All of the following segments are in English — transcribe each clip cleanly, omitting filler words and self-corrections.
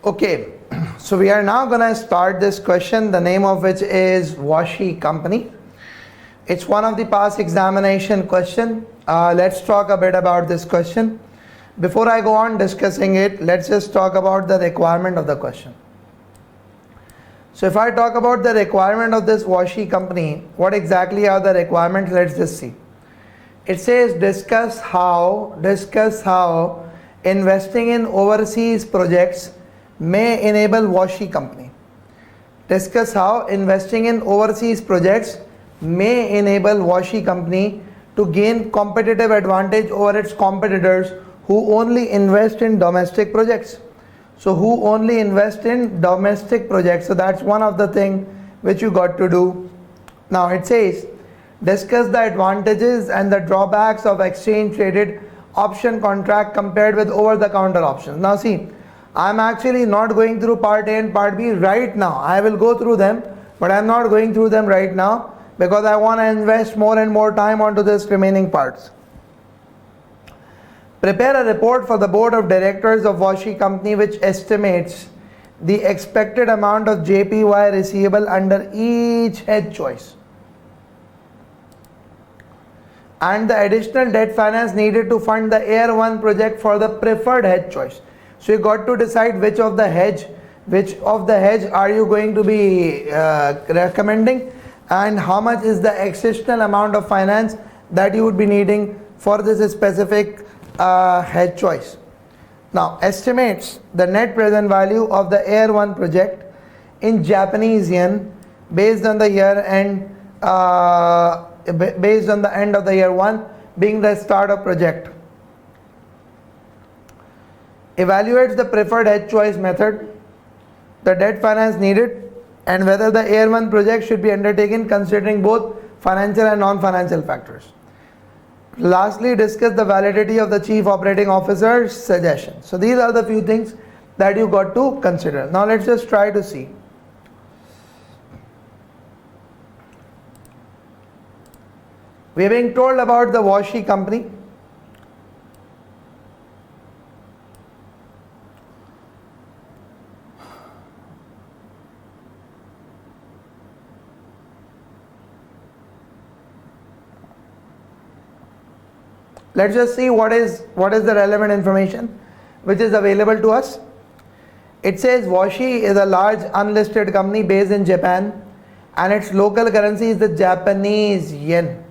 Okay, so we are now going to start this question, the name of which is Washi company. It's one of the past examination question. Let's talk a bit about this question. Before I go on discussing it, let's just talk about the requirement of the question. So if I talk about the requirement of this Washi company, what exactly are the requirements? Let's just see. It says discuss how investing in overseas projects may enable Washi company. Discuss how investing in overseas projects may enable Washi company to gain competitive advantage over its competitors who only invest in domestic projects. So who only invest in domestic projects. So that's one of the things which you got to do. Now it says discuss the advantages and the drawbacks of exchange traded option contract compared with over the counter options. Now see, I'm actually not going through part A and part B right now. I will go through them, but I'm not going through them right now because I want to invest more and more time onto this remaining parts. Prepare a report for the board of directors of Washi company which estimates the expected amount of JPY receivable under each hedge choice and the additional debt finance needed to fund the Air 1 project for the preferred hedge choice. So you got to decide which of the hedge are you going to be recommending and how much is the additional amount of finance that you would be needing for this specific hedge choice. Now estimates the net present value of the Air 1 project in Japanese yen based on the year end, based on the end of the year 1 being the start of project. Evaluates the preferred hedge choice method, the debt finance needed, and whether the Air 1 project should be undertaken considering both financial and non-financial factors. Lastly, discuss the validity of the Chief Operating Officer's suggestion. So these are the few things that you got to consider. Now let's just try to see. We are being told about the Washi company. Let's just see what is the relevant information which is available to us. It says Washi is a large unlisted company based in Japan and its local currency is the Japanese yen.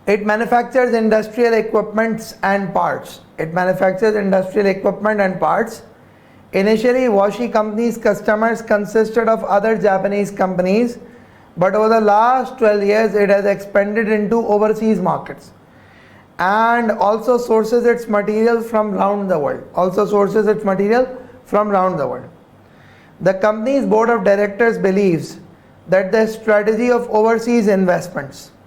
It manufactures industrial equipment and parts. Initially, Washi company's customers consisted of other Japanese companies, but over the last 12 years it has expanded into overseas markets and also sources its material from around the world. The company's board of directors believes that the strategy of overseas investments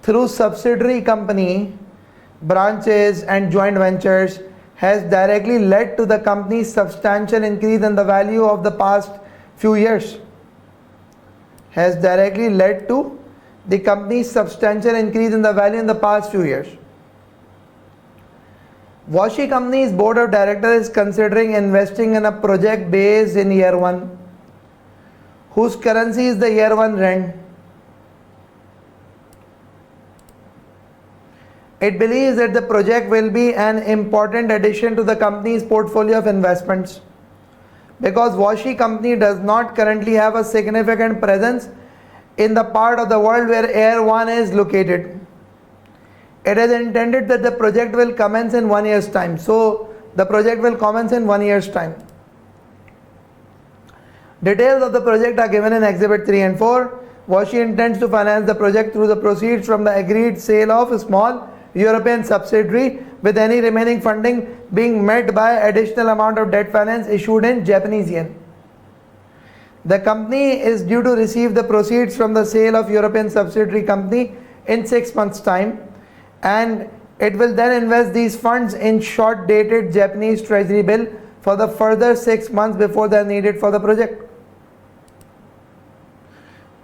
through subsidiary company branches and joint ventures has directly led to the company's substantial increase in the value of the past few years. Washi company's board of directors is considering investing in a project based in year 1 whose currency is the year 1 rand. It believes that the project will be an important addition to the company's portfolio of investments because Washi company does not currently have a significant presence in the part of the world where Air 1 is located. It is intended that the project will commence in 1 year's time. Details of the project are given in Exhibit 3 and 4. Washi intends to finance the project through the proceeds from the agreed sale of a small European subsidiary, with any remaining funding being met by additional amount of debt finance issued in Japanese yen. The company is due to receive the proceeds from the sale of European subsidiary company in 6 months' time, and it will then invest these funds in short-dated Japanese treasury bill for the further 6 months before they are needed for the project.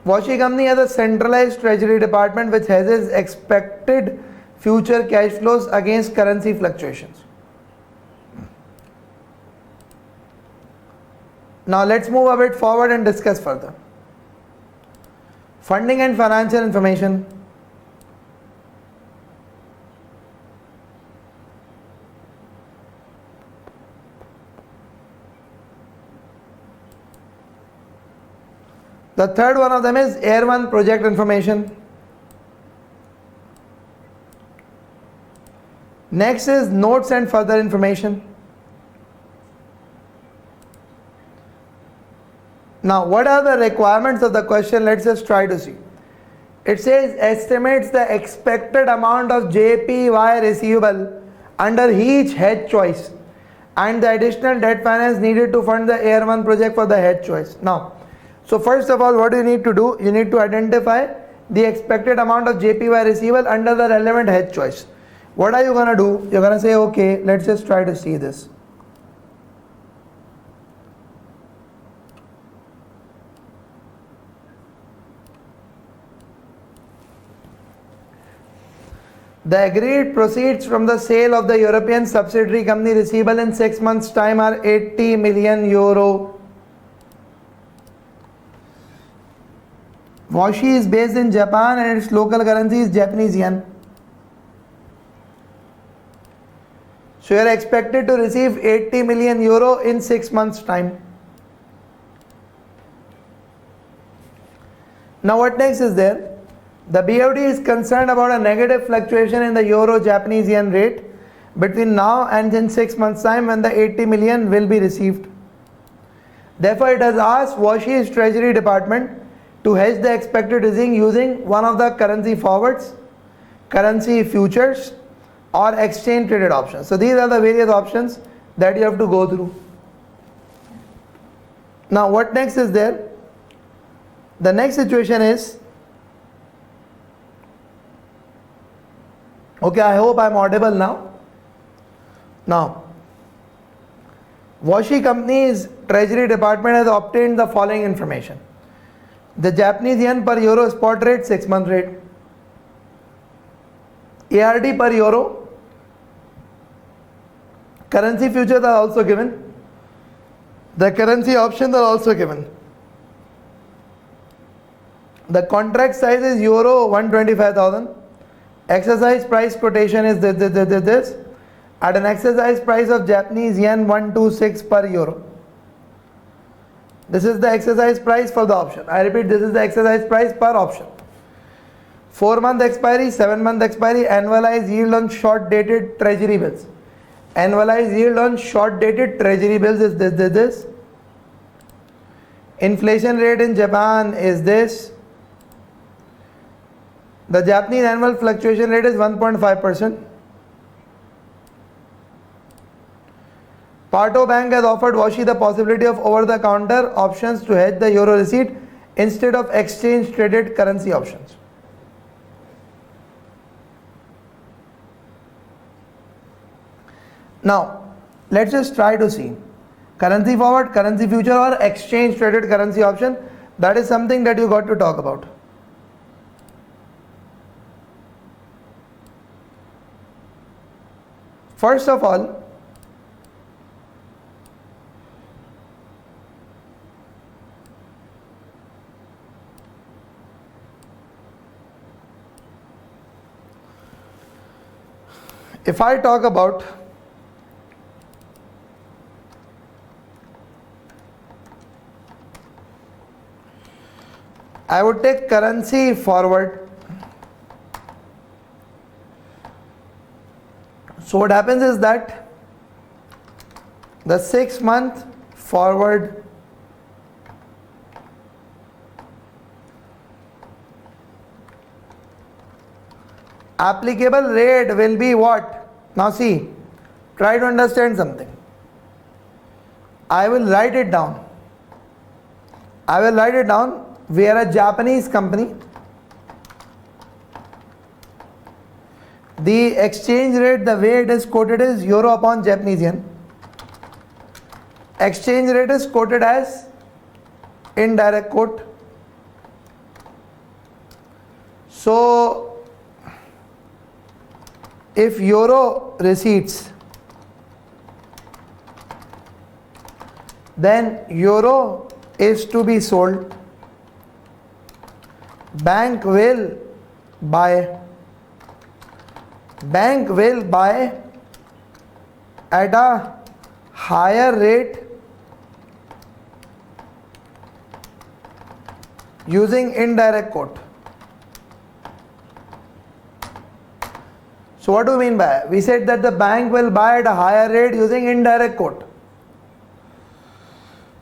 Washi company has a centralized treasury department which has its expected future cash flows against currency fluctuations. Now let's move a bit forward and discuss further. Funding and financial information. The third one of them is Air 1 project information. Next is notes and further information. Now, what are the requirements of the question? Let's just try to see. It says estimates the expected amount of JPY receivable under each hedge choice and the additional debt finance needed to fund the Air 1 project for the hedge choice. Now, so first of all, what you need to do, you need to identify the expected amount of JPY receivable under the relevant hedge choice. What are you going to do? You're going to say, okay, let's just try to see this. The agreed proceeds from the sale of the European subsidiary company receivable in 6 months' time are 80 million euro. Washi is based in Japan and its local currency is Japanese yen. So you are expected to receive 80 million euro in 6 months' time. Now what next is there? The BOD is concerned about a negative fluctuation in the euro-Japanese yen rate between now and in 6 months' time when the 80 million will be received. Therefore, it has asked Washi's Treasury Department to hedge the expected receipt using one of the currency forwards, currency futures, or exchange traded options. So these are the various options that you have to go through. Now what next is there? The next situation is, okay, I hope I'm audible now. Now, Washi company's treasury department has obtained the following information. The Japanese yen per euro spot rate, 6-month rate. ARD per euro. Currency futures are also given. The currency options are also given. The contract size is euro 125,000. Exercise price quotation is this at an exercise price of Japanese yen 126 per euro. This is the exercise price for the option. I repeat, this is the exercise price per option. 4-month expiry, 7-month expiry, annualized yield on short dated treasury bills. Annualized yield on short dated treasury bills is this. Inflation rate in Japan is this. The Japanese annual fluctuation rate is 1.5%. Parto Bank has offered Washi the possibility of over-the-counter options to hedge the euro receipt instead of exchange-traded currency options. Now, let's just try to see. Currency forward, currency future, or exchange-traded currency option. That is something that you got to talk about. First of all, if I talk about I would take currency forward. So what happens is that the 6-month forward applicable rate will be what? Now see, try to understand something. I will write it down. We are a Japanese company. The exchange rate, the way it is quoted is euro upon Japanese yen. Exchange rate is quoted as indirect quote. So if euro receipts, then euro is to be sold. Bank will buy at a higher rate using indirect quote. So what do we mean by it? We said that the bank will buy at a higher rate using indirect quote.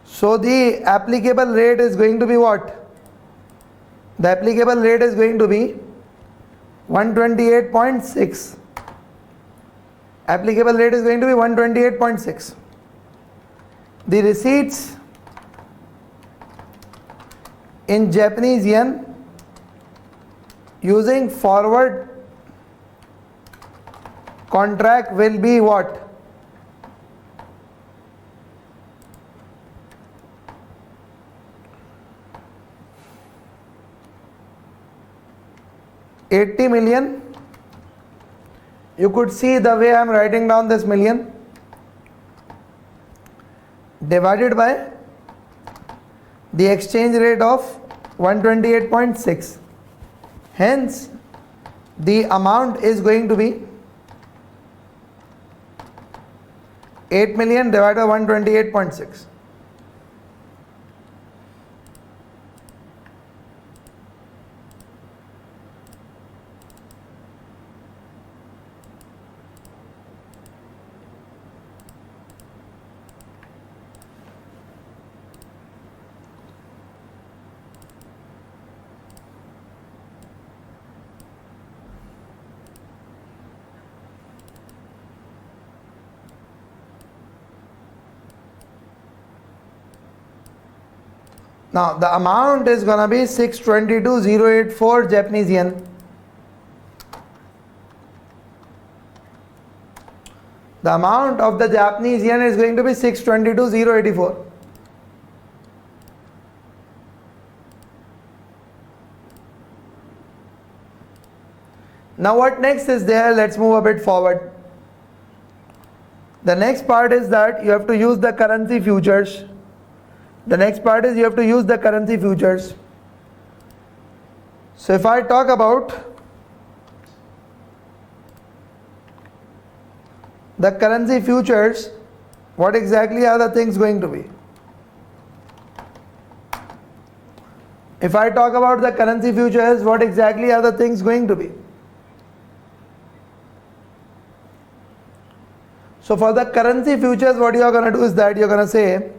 So the applicable rate is going to be what? The applicable rate is going to be 128.6. Applicable rate is going to be 128.6. The receipts in Japanese yen using forward contract will be what? $80 million. You could see the way I am writing down this million divided by the exchange rate of 128.6. Hence, the amount is going to be 8 million divided by 128.6. Now the amount is gonna be 622,084 Japanese yen. The amount of the Japanese yen is going to be 622,084. Now what next is there? Let's move a bit forward. The next part is that you have to use the currency futures. The next part is you have to use the currency futures. So if I talk about the currency futures, what exactly are the things going to be? If I talk about the currency futures, what exactly are the things going to be? So for the currency futures, what you are going to do is that you are going to say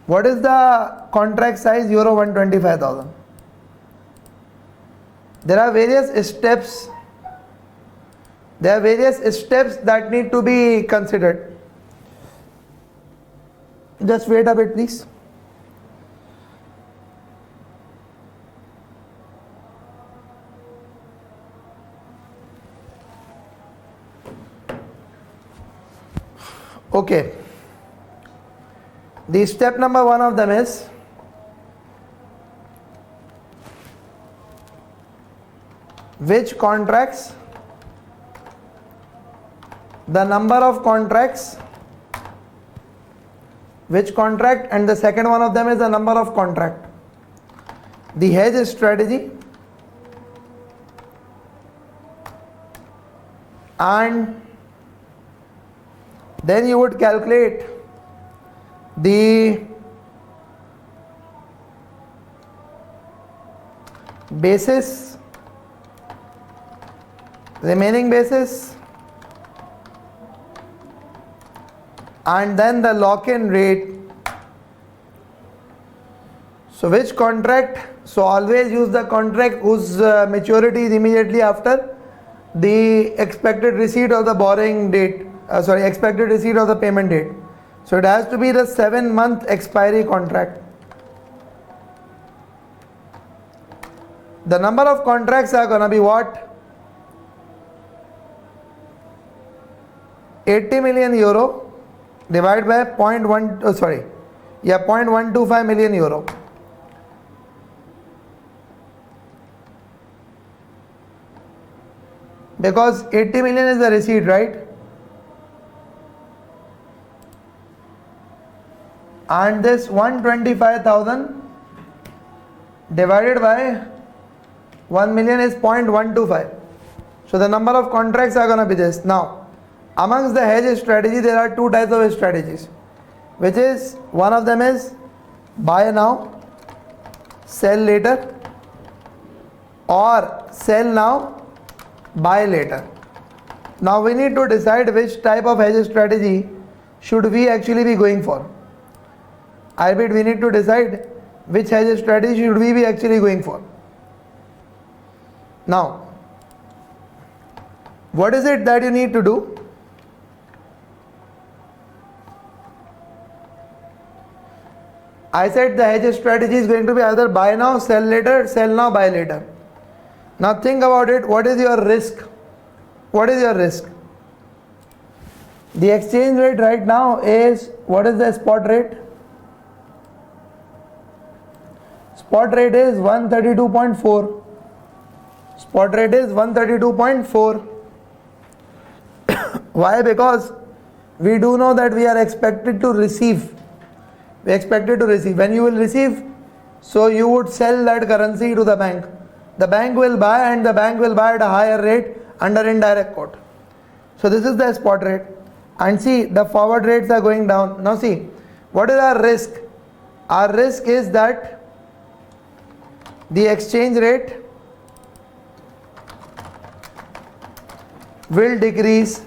what is the contract size? Euro 125,000. There are various steps. There are various steps that need to be considered. Just wait a bit, please. Okay. The step number one of them is which contracts, the number of contracts, which contract, and the second one of them is the number of contract. The hedge strategy and then you would calculate the basis, remaining basis, and then the lock-in rate. So which contract? So always use the contract whose maturity is immediately after the expected receipt of the borrowing date, expected receipt of the payment date. So it has to be the 7-month expiry contract. The number of contracts are going to be what? 80 million euro divided by 0.125 million euro. because 80 million is the receipt, right? And this 125,000 divided by 1 million is 0.125. So the number of contracts are going to be this. Now, amongst the hedge strategy, there are two types of strategies, which is, one of them is buy now, sell later, or sell now, buy later. Now we need to decide which type of hedge strategy should we actually be going for. I repeat, we need to decide which hedge strategy should we be actually going for. Now, what is it that you need to do? I said the hedge strategy is going to be either buy now, sell later, sell now, buy later. Now think about it. What is your risk? What is your risk? The exchange rate right now is, what is the spot rate? Spot rate is 132.4. Spot rate is 132.4. Why? Because we do know that we are expected to receive. We expected to receive. When you will receive, so you would sell that currency to the bank. The bank will buy, and the bank will buy at a higher rate under indirect quote. So this is the spot rate. And see, the forward rates are going down. Now see, what is our risk? Our risk is that the exchange rate will decrease.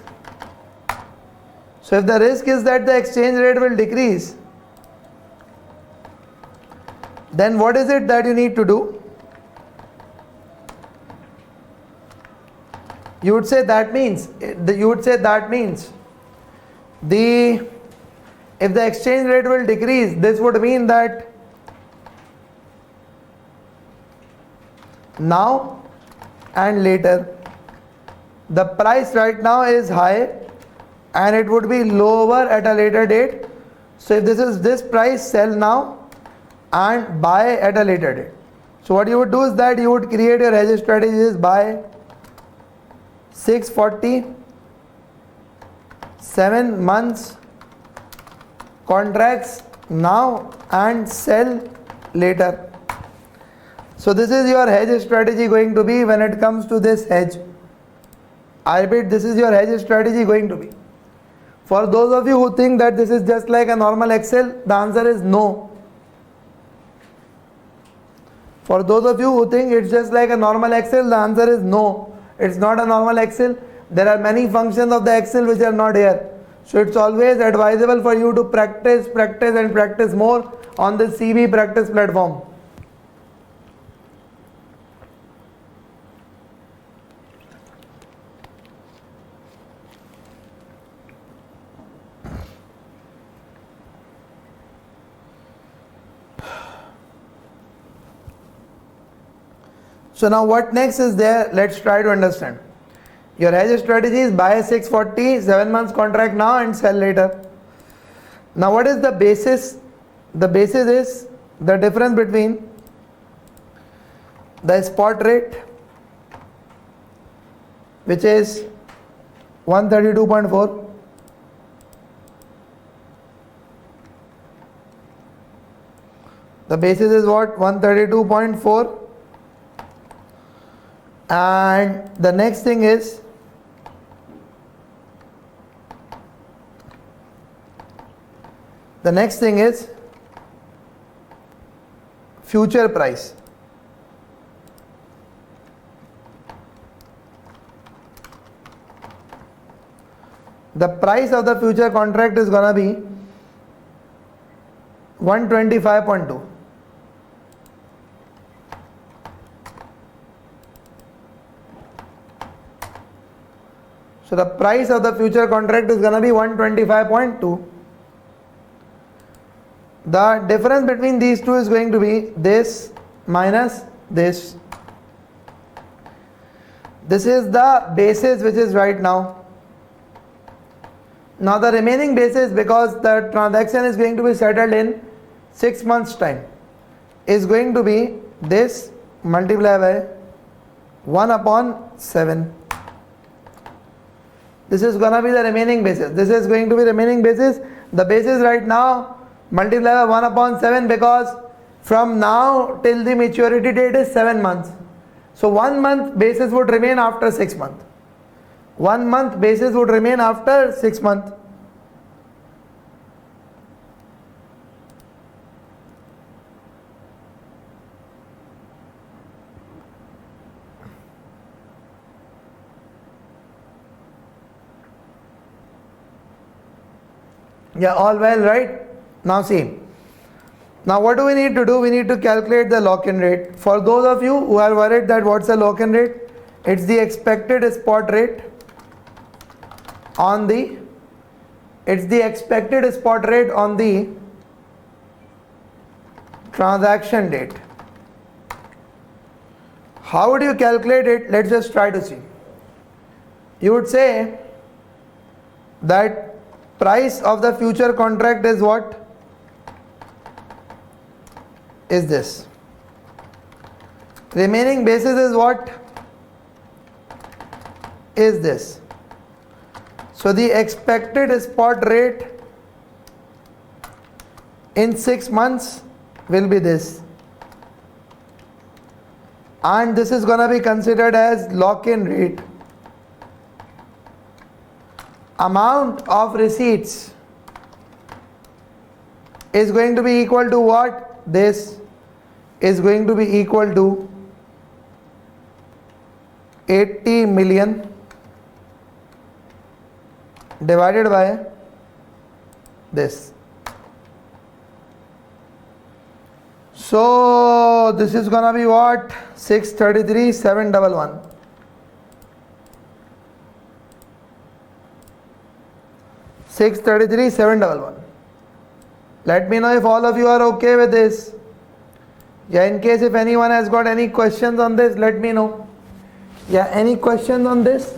So if the risk is that the exchange rate will decrease, then what is it that you need to do? You would say that means if the exchange rate will decrease, this would mean that now and later, the price right now is high and it would be lower at a later date. So if this is this price, sell now and buy at a later date. So what you would do is that you would create your hedge strategies, buy 640 7 months contracts now and sell later. So this is your hedge strategy going to be when it comes to this hedge. I repeat, this is your hedge strategy going to be. For those of you who think that this is just like a normal Excel, the answer is no. For those of you who think it's just like a normal Excel, the answer is no. It's not a normal Excel. There are many functions of the Excel which are not here. So it's always advisable for you to practice and practice more on the CB practice platform. So now what next is there? Let's try to understand. Your hedge strategy is buy 640, 7 months contract now and sell later. Now what is the basis? The basis is the difference between the spot rate, which is 132.4, the basis is what? 132.4, and the next thing is future price. The price of the future contract is gonna be 125.2. So the price of the future contract is gonna be 125.2. The difference between these two is going to be this minus this. This is the basis which is right now. Now the remaining basis, because the transaction is going to be settled in 6 months time, is going to be this multiplied by 1/7. This is gonna be the remaining basis. This is going to be remaining basis. The basis right now multiply by 1 upon 7 because from now till the maturity date is 7 months. So 1 month basis would remain after 6 months. 1 month basis would remain after 6 months. Yeah, all well, right? Now see. Now what do we need to do? We need to calculate the lock-in rate. For those of you who are worried that what's the lock-in rate? It's the expected spot rate on the transaction date. How would you calculate it? Let's just try to see. You would say that price of the future contract is what? Is this. Remaining basis is what? Is this. So the expected spot rate in 6 months will be this. And this is going to be considered as lock-in rate. Amount of receipts is going to be equal to what? This is going to be equal to 80 million divided by this. So this is gonna be what? 633,711. 633,711. Let me know if all of you are okay with this. Yeah, in case if anyone has got any questions on this, let me know. Yeah, any questions on this?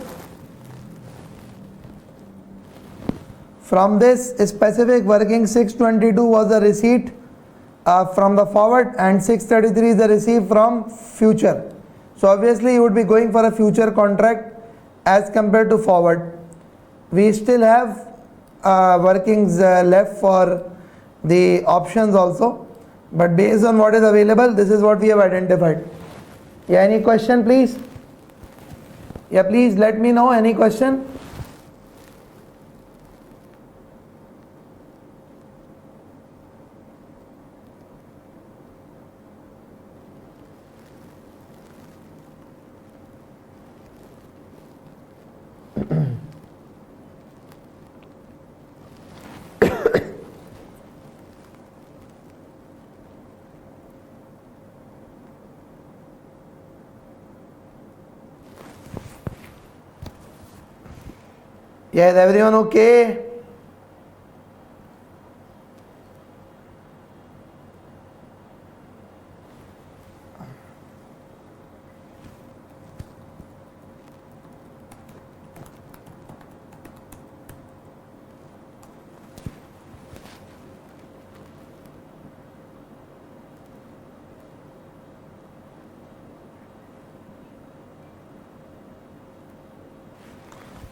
From this specific working, 622 was the receipt from the forward and 633 is the receipt from future. So obviously you would be going for a future contract as compared to forward. We still have workings left for the options also, but based on what is available, this is what we have identified. Yeah, any question please? Yeah, please let me know, any question? Yeah, is everyone okay?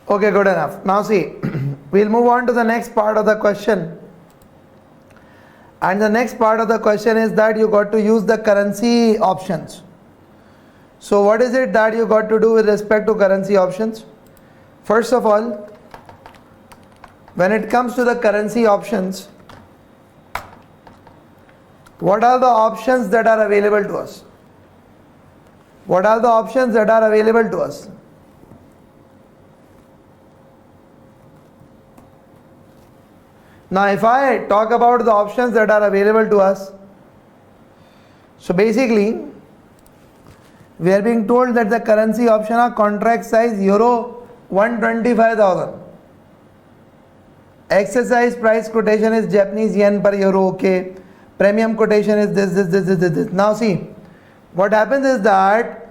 Okay, good enough. Now see, we'll move on to the next part of the question. And the next part of the question is that you got to use the currency options. So what is it that you got to do with respect to currency options? First of all, when it comes to the currency options, what are the options that are available to us? What are the options that are available to us? Now if I talk about the options that are available to us, so basically we are being told that the currency option are contract size euro 125,000. Exercise price quotation is Japanese yen per euro, okay. Premium quotation is this. Now see, what happens is that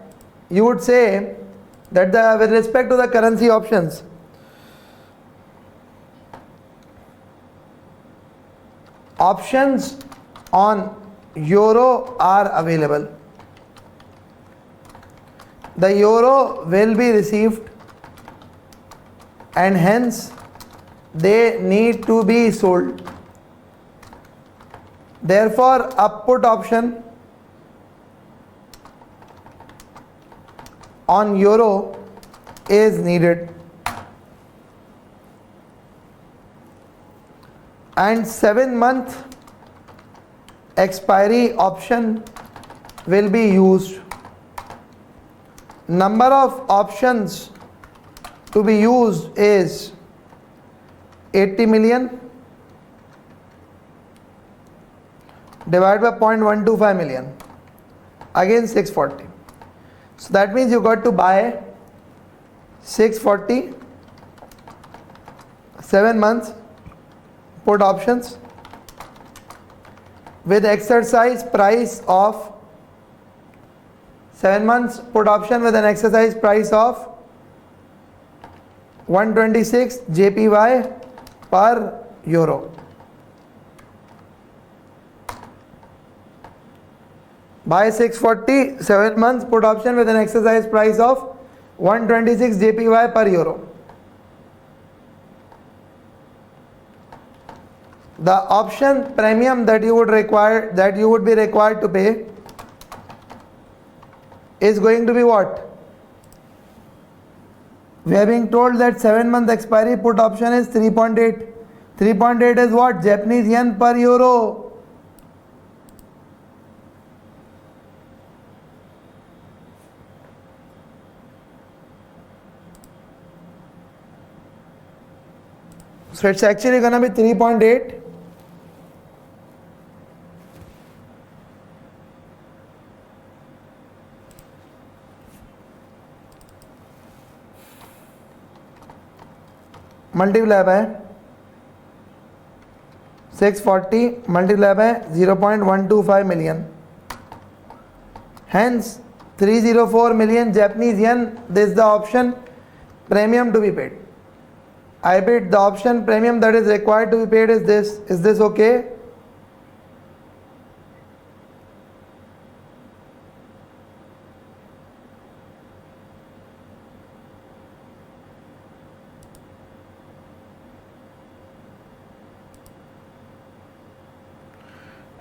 you would say that with respect to the currency options, options on euro are available. The euro will be received and hence they need to be sold. Therefore, a put option on euro is needed, and 7-month expiry option will be used. Number of options to be used is 80 million divided by 0.125 million, again 640. So that means you got to buy 640 7 months put options with exercise price of 7 months put option with an exercise price of 126 JPY per euro. Buy 640 7 months put option with an exercise price of 126 JPY per euro. The option premium that you would be required to pay is going to be what? We are being told that 7-month expiry put option is 3.8. 3.8 is what? Japanese yen per euro. So it's actually going to be 3.8 multiplied by 640 multiplied by 0.125 million. Hence 304 million Japanese yen. This is the option premium to be paid. I bid the option premium that is required to be paid is this. Is this okay?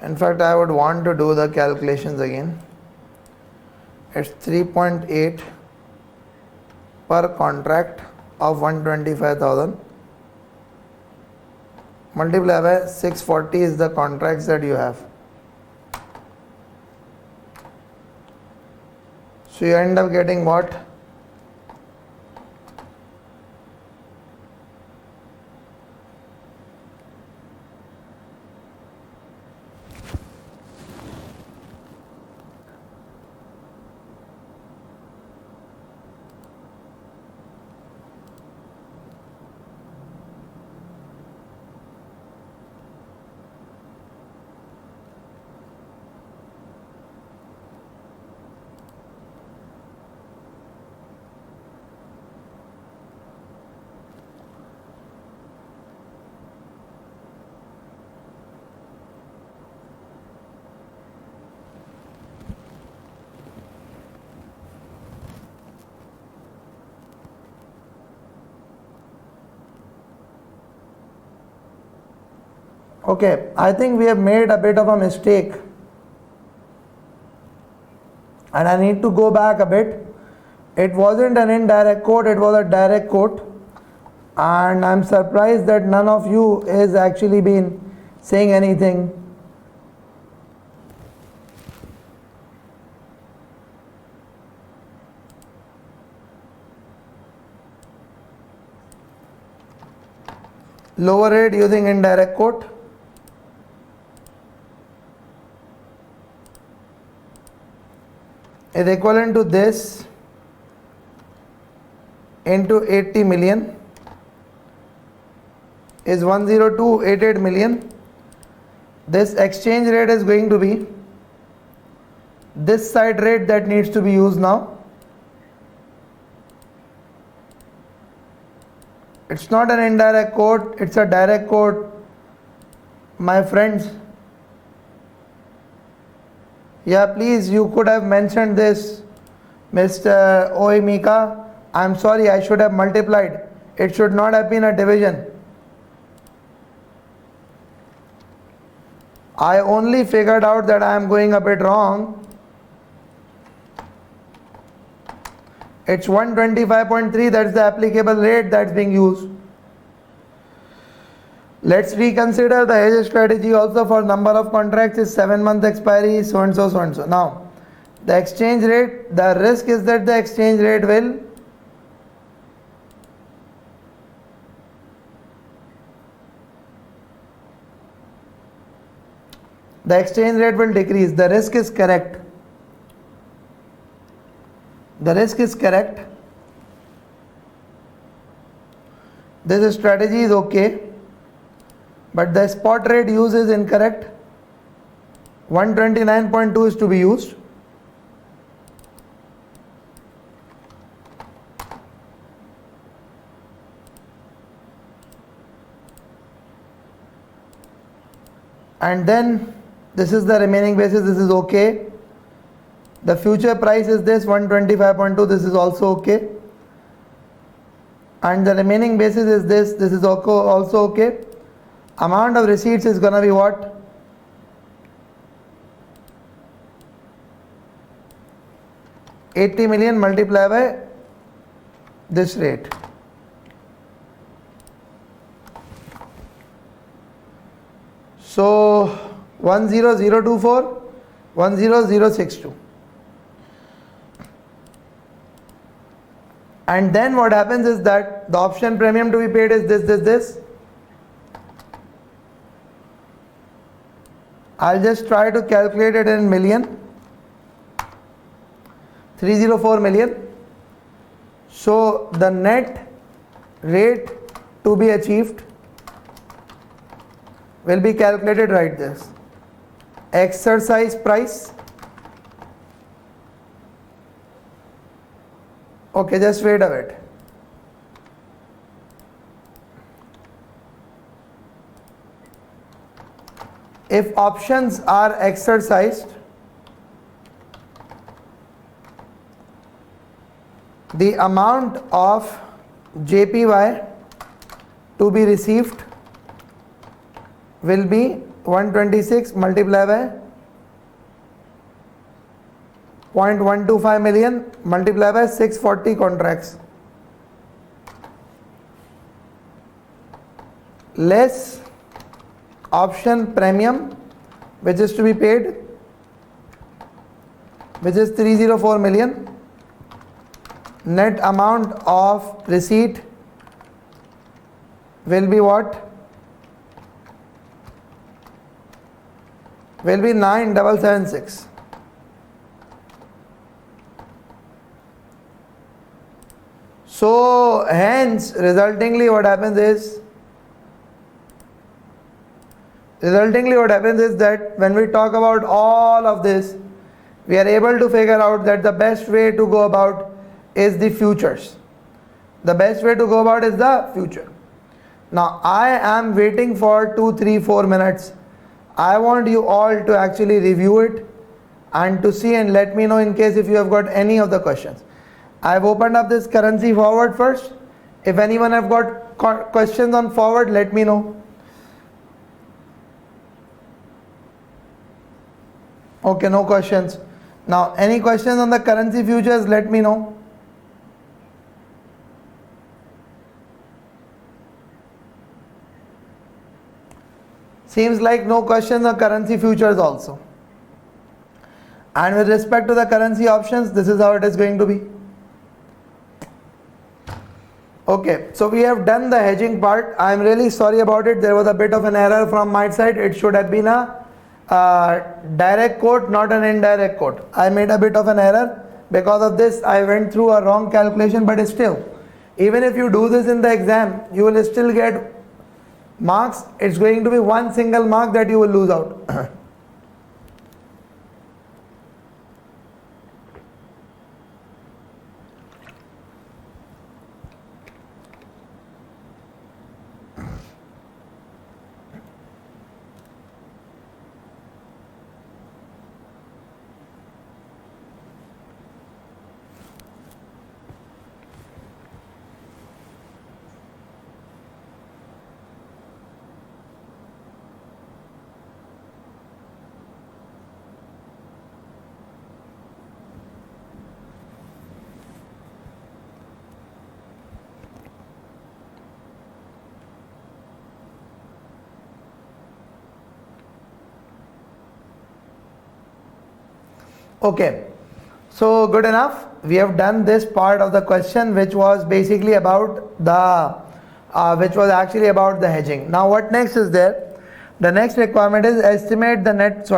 In fact, I would want to do the calculations again. It's 3.8 per contract of 125,000 multiplied by 640 is the contracts that you have. So you end up getting what? Okay, I think we have made a bit of a mistake and I need to go back a bit. It wasn't an indirect quote, it was a direct quote, and I'm surprised that none of you has actually been saying anything. Lower rate using indirect quote. Is equivalent to this into 80 million is 10288 million. This exchange rate is going to be this side rate that needs to be used now. It's not an indirect quote, it's a direct quote, my friends. Yeah, please, you could have mentioned this, Mr. Oimika. I'm sorry, I should have multiplied. It should not have been a division. I only figured out that I am going a bit wrong. It's 125.3, that's the applicable rate that's being used. Let's reconsider the hedge strategy also for number of contracts is 7 month expiry, so and so, so and so. Now, the exchange rate, the risk is that the exchange rate will decrease. The risk is correct. The risk is correct. This strategy is okay, but the spot rate used is incorrect. 129.2 is to be used. And then this is the remaining basis, this is okay. The future price is this 125.2, this is also okay. And the remaining basis is this is also okay. Amount of receipts is gonna be what? $80 million multiplied by this rate. So 10024, 10062. And then what happens is that the option premium to be paid is this. I'll just try to calculate it in million. 304 million. So the net rate to be achieved will be calculated right this. Exercise price. Okay, just wait a bit. If options are exercised, the amount of JPY to be received will be 126 multiplied by 0.125 million multiplied by 640 contracts less option premium which is to be paid, which is 304 million. Net amount of receipt will be what? Will be 9776. So hence resultingly what happens is that when we talk about all of this, we are able to figure out that the best way to go about is the futures. The best way to go about is the future. Now I am waiting for 2, 3, 4 minutes. I want you all to actually review it and to see and let me know in case if you have got any of the questions. I have opened up this currency forward first. If anyone have got questions on forward, let me know. Okay, no questions. Now any questions on the currency futures, let me know. Seems like no questions on currency futures also. And with respect to the currency options, this is how it is going to be. Okay, so we have done the hedging part. I am really sorry about it. There was a bit of an error from my side. It should have been a direct quote, not an indirect quote. I made a bit of an error. Because of this, I went through a wrong calculation, but still, even if you do this in the exam, you will still get marks. It's going to be one single mark that you will lose out. Okay, so good enough. We have done this part of the question, which was basically about the which was actually about the hedging. Now what next is there? The next requirement is estimate the net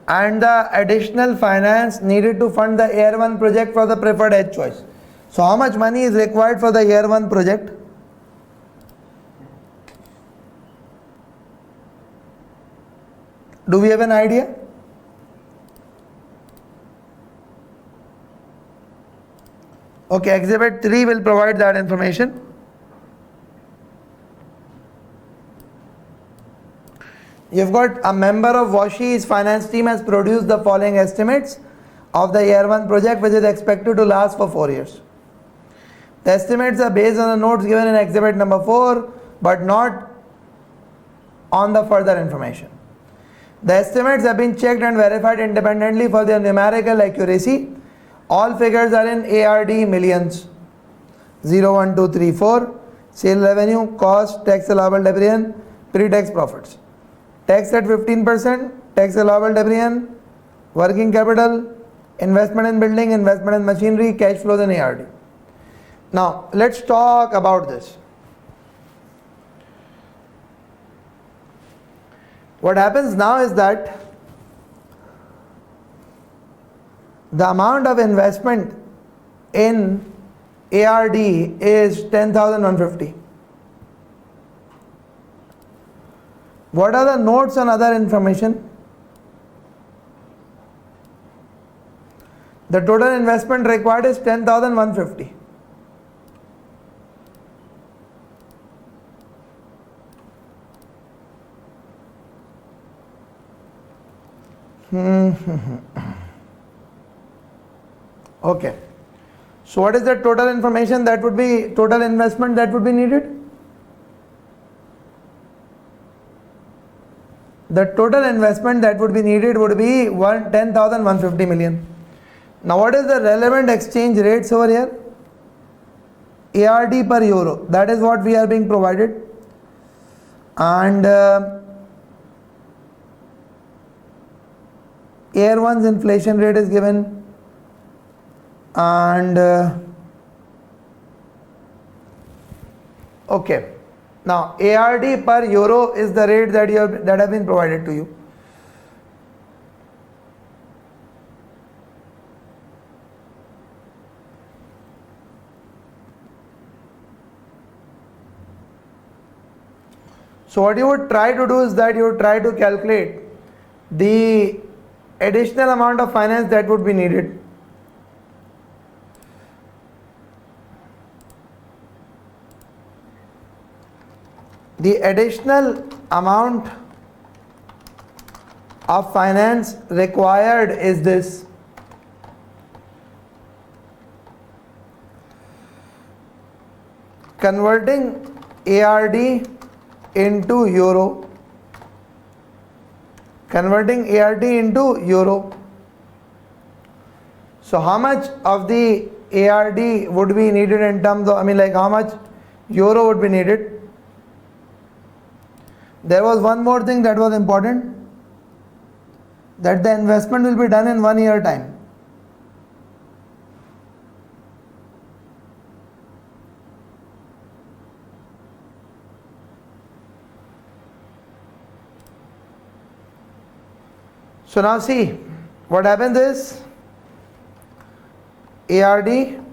and the additional finance needed to fund the year 1 project for the preferred hedge choice. So how much money is required for the year 1 project? Do we have an idea? Okay, exhibit 3 will provide that information. You've got a member of Washi's finance team has produced the following estimates of the year 1 project, which is expected to last for 4 years. The estimates are based on the notes given in exhibit number 4, but not on the further information. The estimates have been checked and verified independently for their numerical accuracy. All figures are in ARD millions. 0, 1, 2, 3, 4. Sale revenue, cost, tax allowable depreciation, pre-tax profits. Tax at 15%, tax allowable depreciation, working capital, investment in building, investment in machinery, cash flows in ARD. Now let's talk about this. What happens now is that the amount of investment in ARD is 10,150. What are the notes and other information? The total investment required is 10,150. Okay. So what is the total information that would be, total investment that would be needed? The total investment that would be needed would be 10,150 million. Now what is the relevant exchange rates over here? ARD per euro, that is what we are being provided. And year 1's inflation rate is given, and okay, now ARD per euro is the rate that have been provided to you. So what you would try to do is that you would try to calculate the additional amount of finance that would be needed. The additional amount of finance required is this. Converting ARD into euro. Converting ARD into euro. So how much of the ARD would be needed in terms of, how much euro would be needed? There was one more thing that was important, that the investment will be done in 1 year time. So now see, what happens is ARD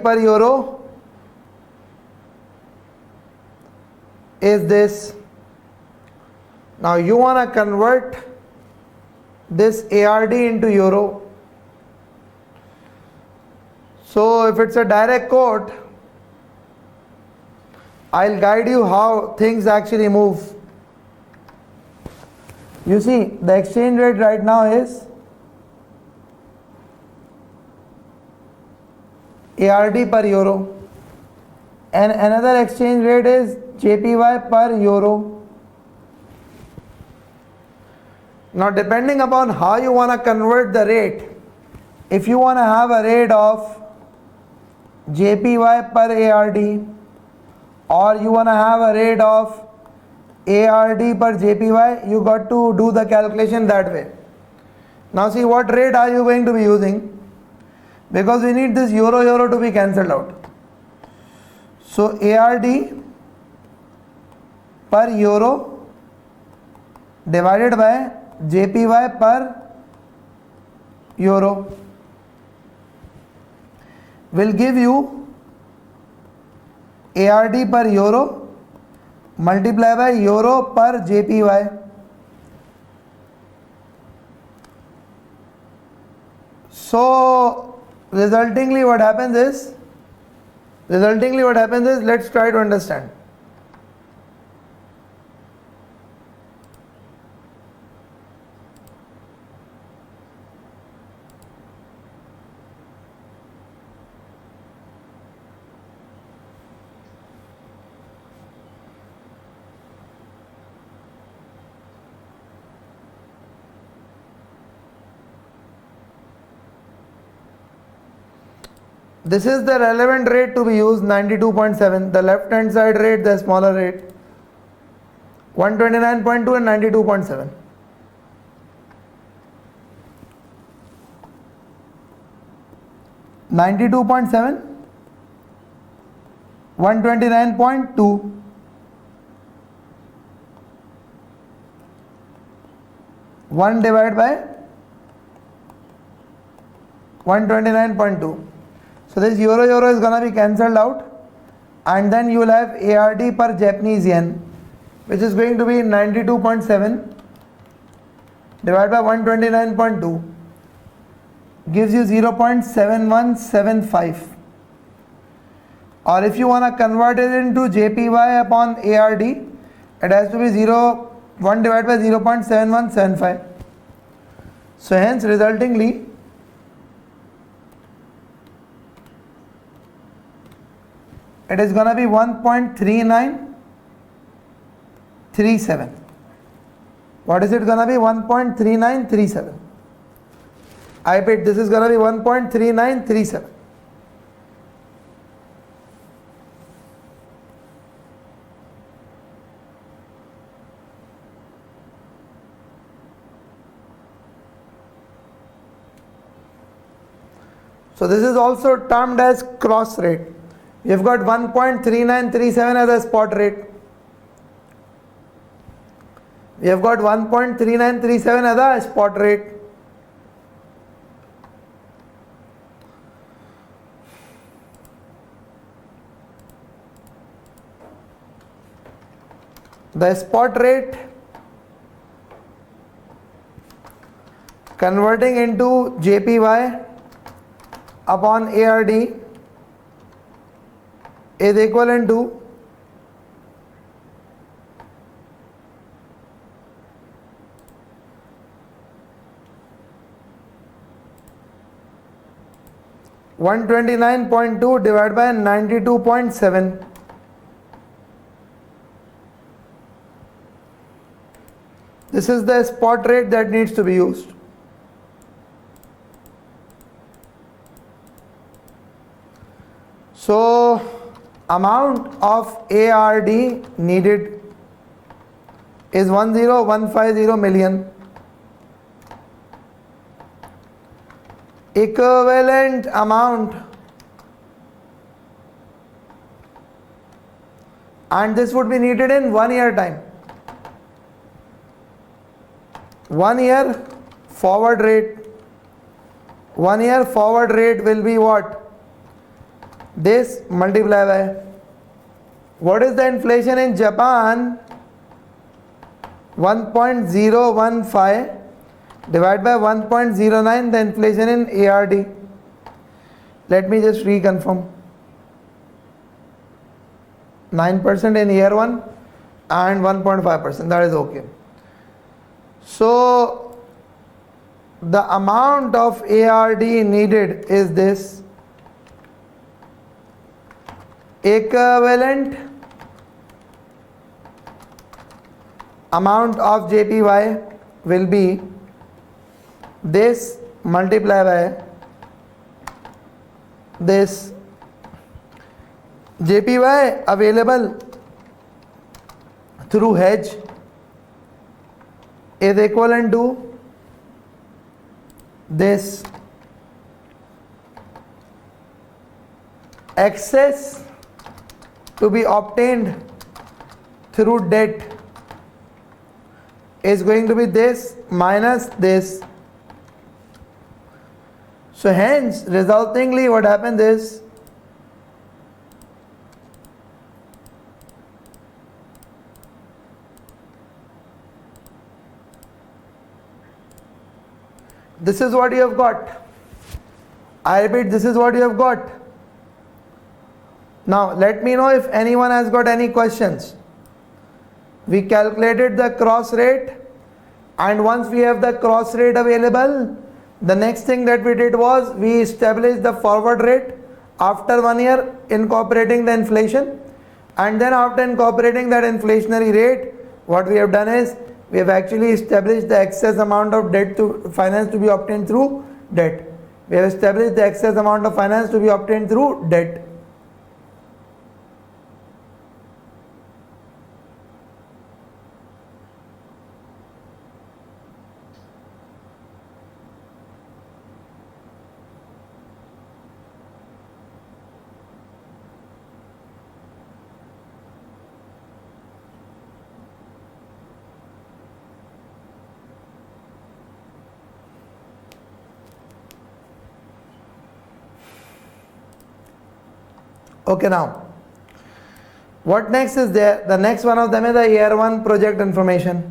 per euro is this. Now you want to convert this ARD into euro. So if it's a direct quote, I'll guide you how things actually move. You see, the exchange rate right now is ARD per euro, and another exchange rate is JPY per euro. Now depending upon how you want to convert the rate, if you want to have a rate of JPY per ARD, or you want to have a rate of ARD per JPY, you got to do the calculation that way. Now see what rate are you going to be using, because we need this euro to be cancelled out. So ARD per euro divided by JPY per euro will give you ARD per euro multiply by euro per JPY. So resultingly what happens is, let's try to understand. This is the relevant rate to be used, 92.7. The left hand side rate, the smaller rate, 129.2 and 92.7. $92.7, 129.2, 1 divided by 129.2. So this euro is gonna be cancelled out, and then you will have ARD per Japanese yen, which is going to be 92.7 divided by 129.2, gives you 0.7175. Or if you wanna convert it into JPY upon ARD, it has to be 1 divided by 0.7175. So hence resultingly, it is gonna be 1.3937. What is it gonna be? 1.3937. I bet this is gonna be 1.3937. So this is also termed as cross rate. You've got 1.3937 as a spot rate. We have got 1.3937 as a spot rate. The spot rate converting into JPY upon ARD is equivalent to 129.2 divided by 92.7. This is the spot rate that needs to be used. So amount of ARD needed is 10150 million. Equivalent amount, and this would be needed in 1 year time. 1 year forward rate. 1 year forward rate will be what? This multiply by, what is the inflation in Japan? 1.015 divided by 1.09, the inflation in ARD. Let me just reconfirm. 9% in year 1 and 1.5%, that is okay. So the amount of ARD needed is this. Equivalent amount of JPY will be this multiply by this. JPY available through hedge is equivalent to this excess to be obtained through debt is going to be this minus this. So hence resultingly what happens is this is what you have got. I repeat, this is what you have got. Now let me know if anyone has got any questions. We calculated the cross rate, and once we have the cross rate available, the next thing that we did was we established the forward rate after 1 year incorporating the inflation, and then after incorporating that inflationary rate, what we have done is we have actually established the excess amount of debt to finance to be obtained through debt. We have established the excess amount of finance to be obtained through debt. Okay, now what next is there? The next one of them is the year 1 project information.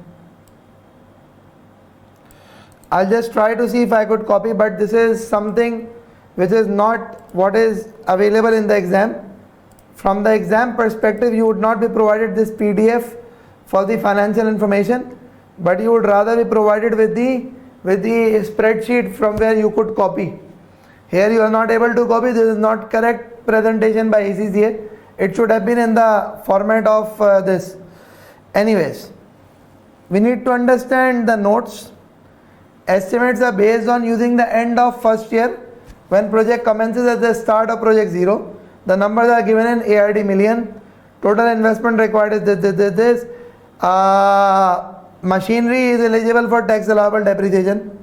I'll just try to see if I could copy, but this is something which is not what is available in the exam. From the exam perspective, you would not be provided this PDF for the financial information, but you would rather be provided with the spreadsheet from where you could copy. Here you are not able to copy. This is not correct presentation by ACCA. It should have been in the format of this. Anyways, we need to understand the notes. Estimates are based on using the end of first year when project commences at the start of project 0. The numbers are given in ARD million. Total investment required is this. Machinery is eligible for tax allowable depreciation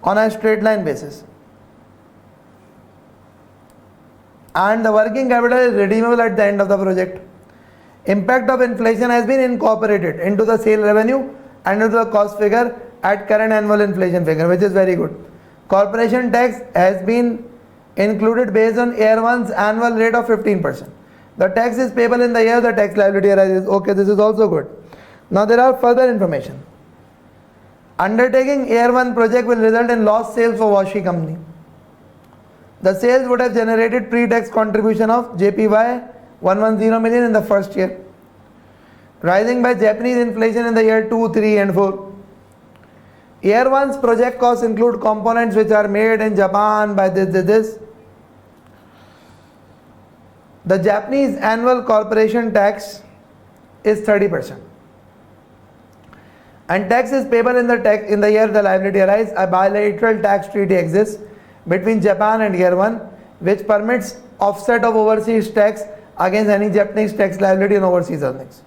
on a straight line basis. And the working capital is redeemable at the end of the project. Impact of inflation has been incorporated into the sale revenue and into the cost figure at current annual inflation figure, which is very good. Corporation tax has been included based on year 1's annual rate of 15%. The tax is payable in the year the tax liability arises. Okay, this is also good. Now there are further information. Undertaking year 1 project will result in lost sales for Washi company. The sales would have generated pre-tax contribution of JPY 110 million in the first year, rising by Japanese inflation in the year 2, 3 and 4. Year 1's project costs include components which are made in Japan by this. The Japanese annual corporation tax is 30%. And tax is payable in the year the liability arises. A bilateral tax treaty exists between Japan and year 1, which permits offset of overseas tax against any Japanese tax liability on overseas earnings.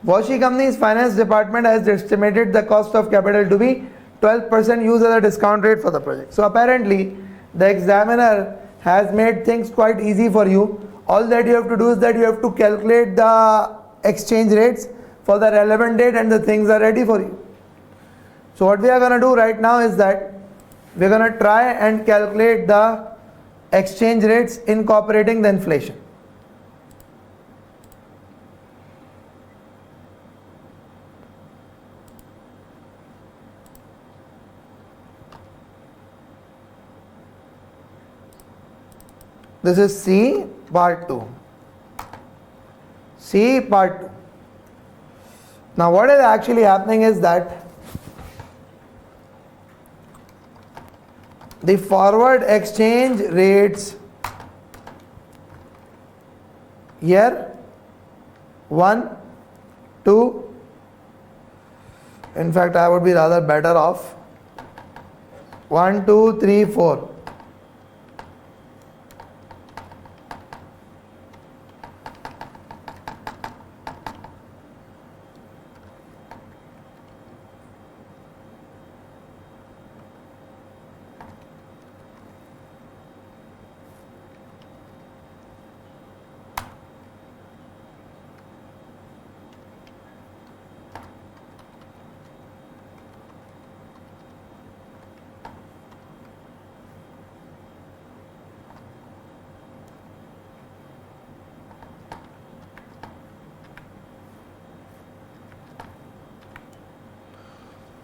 Washi company's finance department has estimated the cost of capital to be 12% used as a discount rate for the project. So apparently the examiner has made things quite easy for you. All that you have to do is that you have to calculate the exchange rates for the relevant date and the things are ready for you. So what we are going to do right now is that we are going to try and calculate the exchange rates incorporating the inflation. This is C part 2. C part 2. Now what is actually happening is that the forward exchange rates year 1, 2, in fact I would be rather better off 1, 2, 3, 4.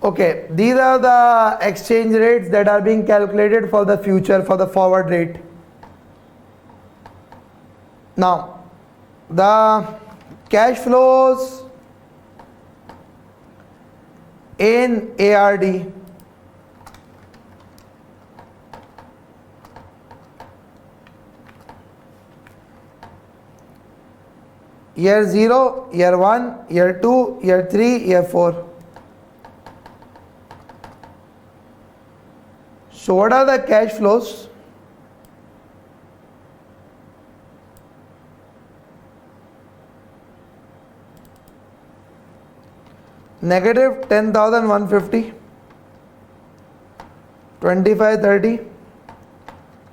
Okay, these are the exchange rates that are being calculated for the future, for the forward rate. Now, the cash flows in ARD. Year 0, year 1, year 2, year 3, year 4. So what are the cash flows? Negative 10,150, 2530,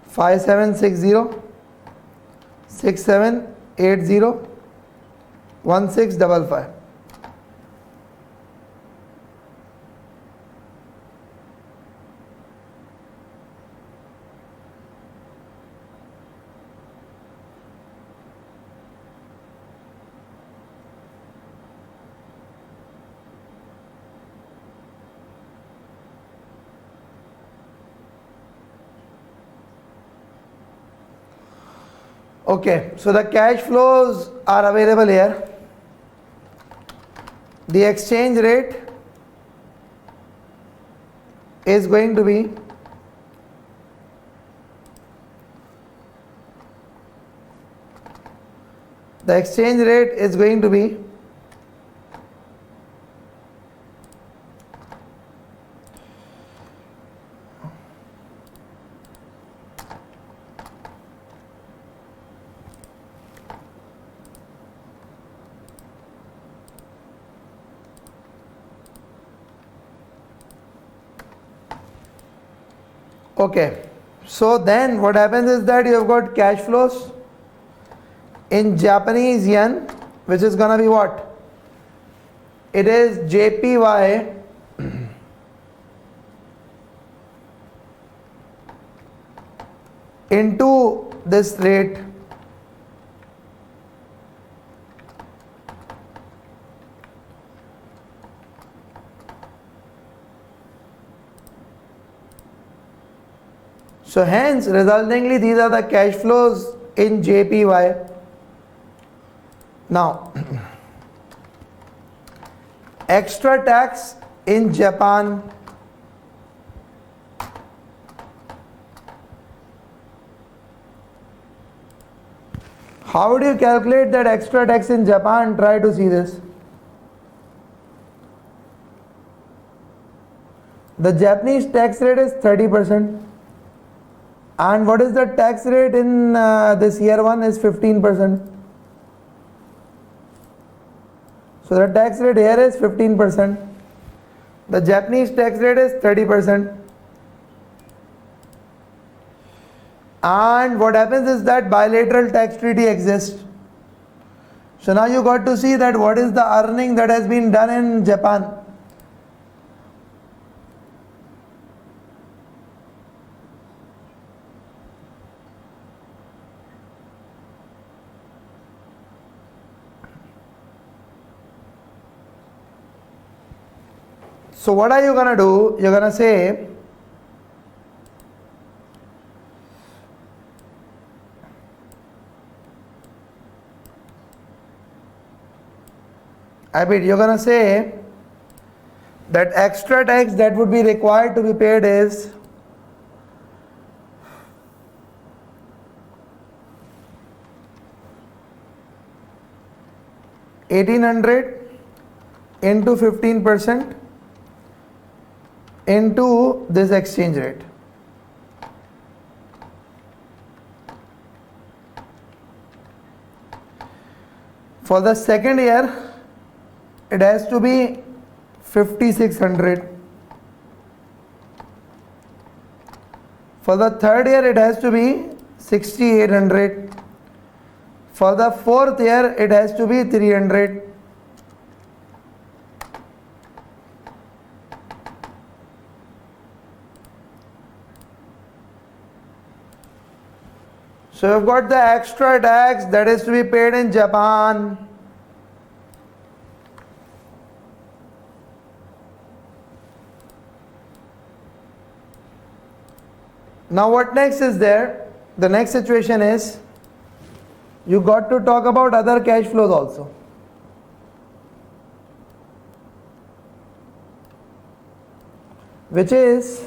5760, 6780, 1655. Okay, so the cash flows are available here. The exchange rate is going to be okay. So then what happens is that you have got cash flows in Japanese yen, which is gonna be what? It is JPY into this rate. So hence, resultingly, these are the cash flows in JPY. Now, extra tax in Japan. How would you calculate that extra tax in Japan? Try to see this. The Japanese tax rate is 30%. And what is the tax rate in this year 1 is 15%. So the tax rate here is 15%. The Japanese tax rate is 30%. And what happens is that bilateral tax treaty exists. So now you got to see that what is the earning that has been done in Japan. So what are you gonna do? You're gonna say you're gonna say that extra tax that would be required to be paid is $1,800 into 15% into this exchange rate. For the second year, it has to be 5,600. For the third year, it has to be 6,800. For the fourth year, it has to be 300. So you've got the extra tax that is to be paid in Japan. Now what next is there? The next situation is you got to talk about other cash flows also. Which is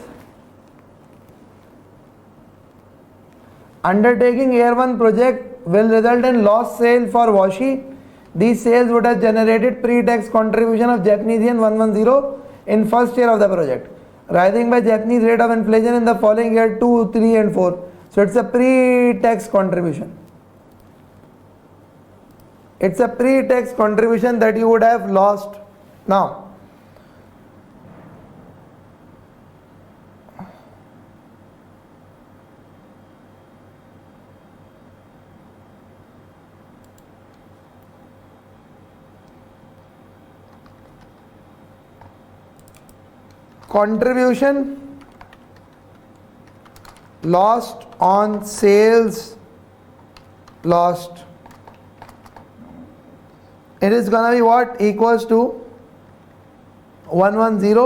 undertaking year 1 project will result in lost sale for Washi. These sales would have generated pre-tax contribution of Japanese yen 110 in first year of the project, rising by Japanese rate of inflation in the following year 2, 3 and 4. So it's a pre-tax contribution. It's a pre-tax contribution that you would have lost. Now, contribution lost on sales lost. It is gonna be what? Equals to 110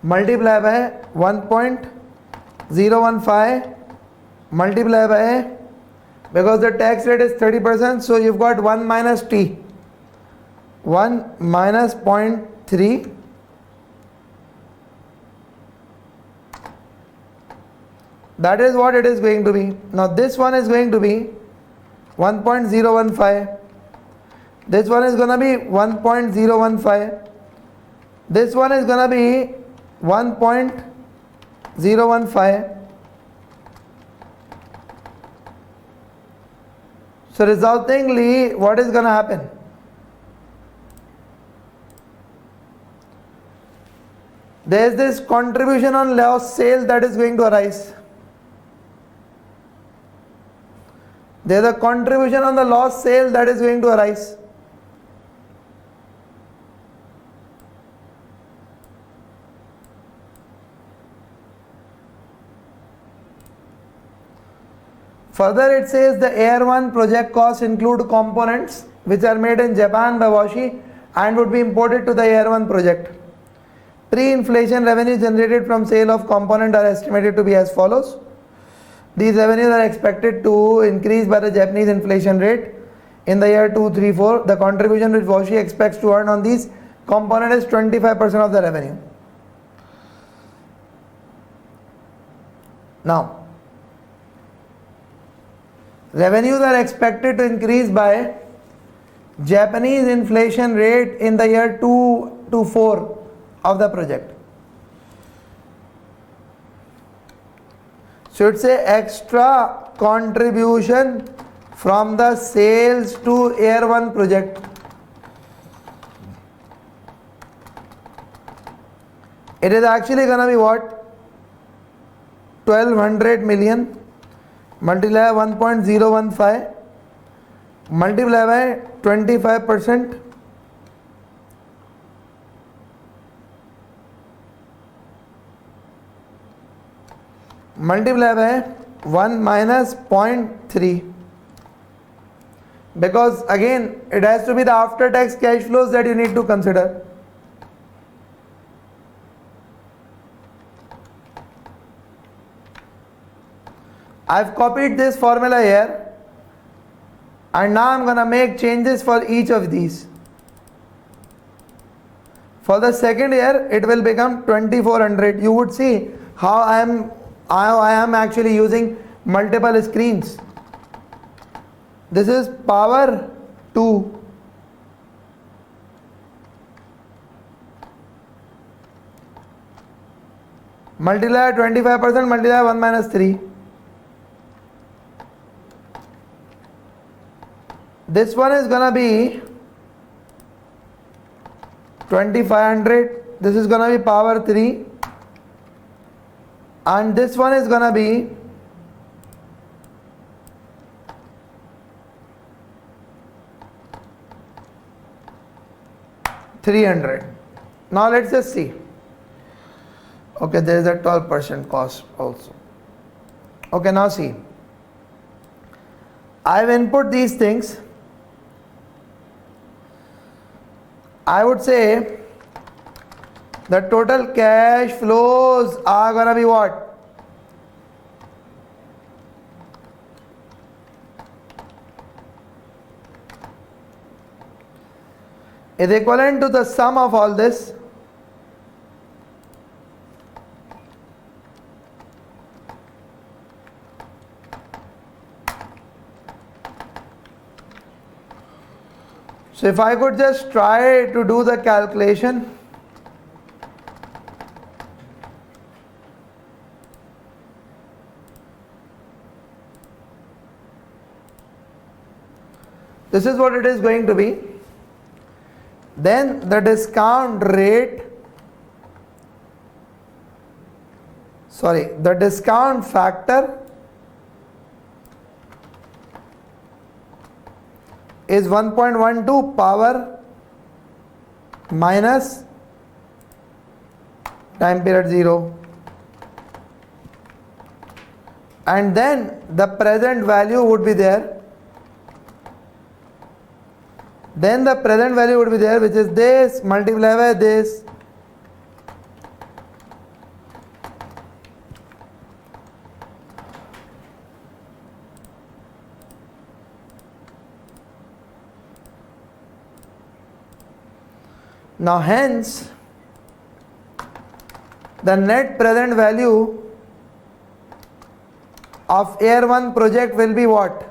multiplied by 1.015 multiplied by, because the tax rate is 30%, so you've got 1 minus t, 1 minus 0.3 that is what it is going to be. Now this one is going to be 1.015, this one is going to be 1.015, this one is going to be 1.015. So resultingly, what is going to happen? There is this contribution on lost sales that is going to arise. There is a contribution on the lost sale that is going to arise. Further, it says the Air 1 project costs include components which are made in Japan by Washi and would be imported to the Air 1 project. Pre-inflation revenues generated from sale of component are estimated to be as follows. These revenues are expected to increase by the Japanese inflation rate in the year 2, 3, 4. The contribution which Washi expects to earn on these components is 25% of the revenue. Now, revenues are expected to increase by Japanese inflation rate in the year 2 to 4 of the project. So it's a extra contribution from the sales to Air 1 project. It is actually going to be what? 1200 million multiply 1.015 multiply by 25%. Multiply by 1 minus 0.3, because again it has to be the after tax cash flows that you need to consider. I've copied this formula here and now I'm gonna make changes for each of these. For the second year it will become 2400. You would see how I am actually using multiple screens. This is power 2. Multiply 25%, multiply 1 minus 3. This one is gonna be 2500. This is gonna be power 3. And this one is gonna be 300. Now let's just see. Okay, there is a 12% cost also. Okay, now see. I have input these things. I would say the total cash flows are gonna be what? is equivalent to the sum of all this. So if I could just try to do the calculation, this is what it is going to be. Then the discount rate, the discount factor is 1.12 power minus time period 0, and then the present value would be there. Then the present value would be there, which is this multiplied by this. Now hence the net present value of Air 1 project will be what?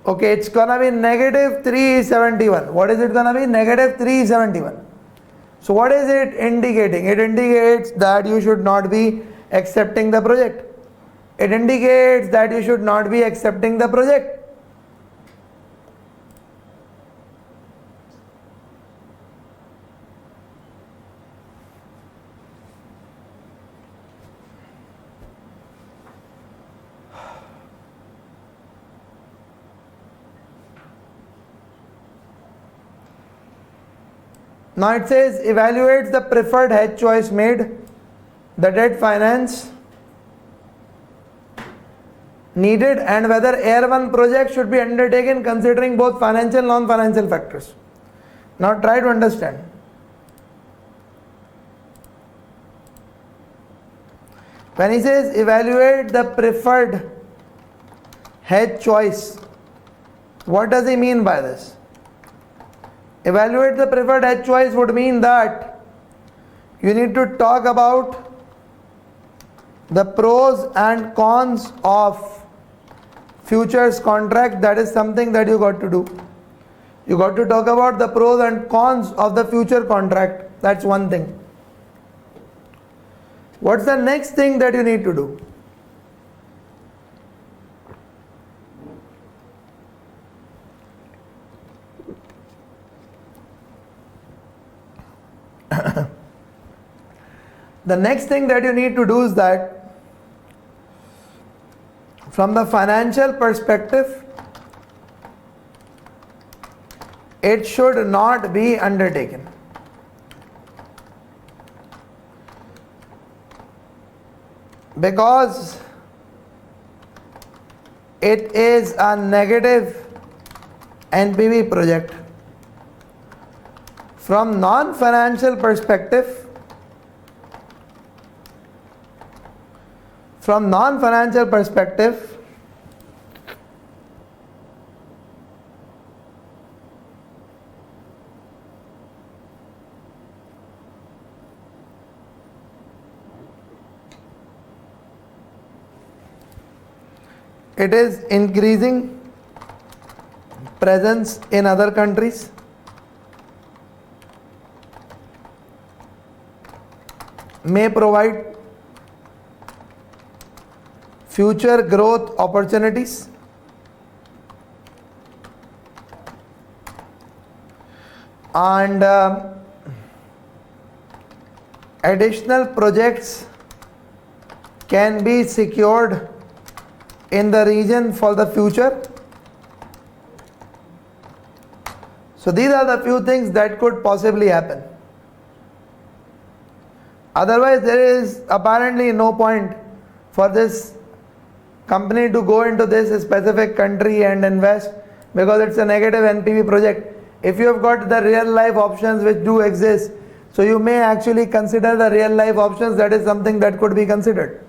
Okay, it's gonna be negative 371. What is it gonna be? Negative 371. So what is it indicating? It indicates that you should not be accepting the project. It indicates that you should not be accepting the project. Now it says evaluates the preferred hedge choice made, the debt finance needed, and whether Air 1 project should be undertaken considering both financial and non-financial factors. Now try to understand. When he says evaluate the preferred hedge choice, what does he mean by this? Evaluate the preferred hedge choice would mean that you need to talk about the pros and cons of futures contract. That is something that you got to do. You got to talk about the pros and cons of the future contract. That's one thing. What's the next thing that you need to do? The next thing that you need to do is that from the financial perspective, it should not be undertaken. Because it is a negative NPV project. From non-financial perspective, it is increasing presence in other countries, may provide future growth opportunities, and additional projects can be secured in the region for the future. So these are the few things that could possibly happen. Otherwise, there is apparently no point for this company to go into this specific country and invest, because it's a negative NPV project. If you have got the real life options which do exist, so you may actually consider the real life options. That is something that could be considered.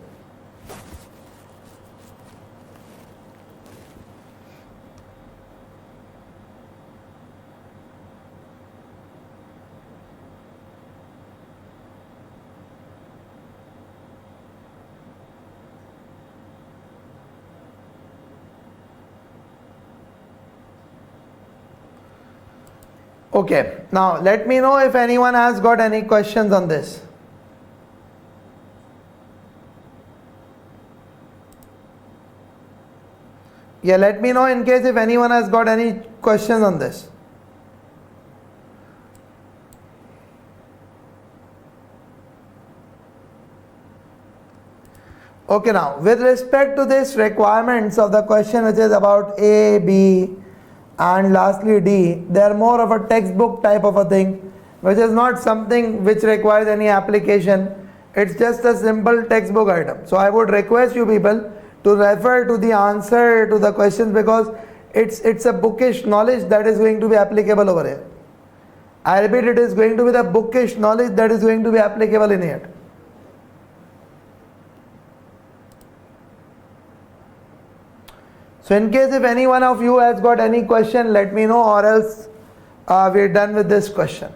Okay, now let me know if anyone has got any questions on this. Yeah, let me know in case if anyone has got any questions on this. Okay, now with respect to this requirements of the question, which is about A, B and lastly D, they are more of a textbook type of a thing, which is not something which requires any application. It's just a simple textbook item. So I would request you people to refer to the answer to the questions, because it's a bookish knowledge that is going to be applicable over here. I repeat, it is going to be the bookish knowledge that is going to be applicable in here. So in case if any one of you has got any question, let me know, or else we're done with this question.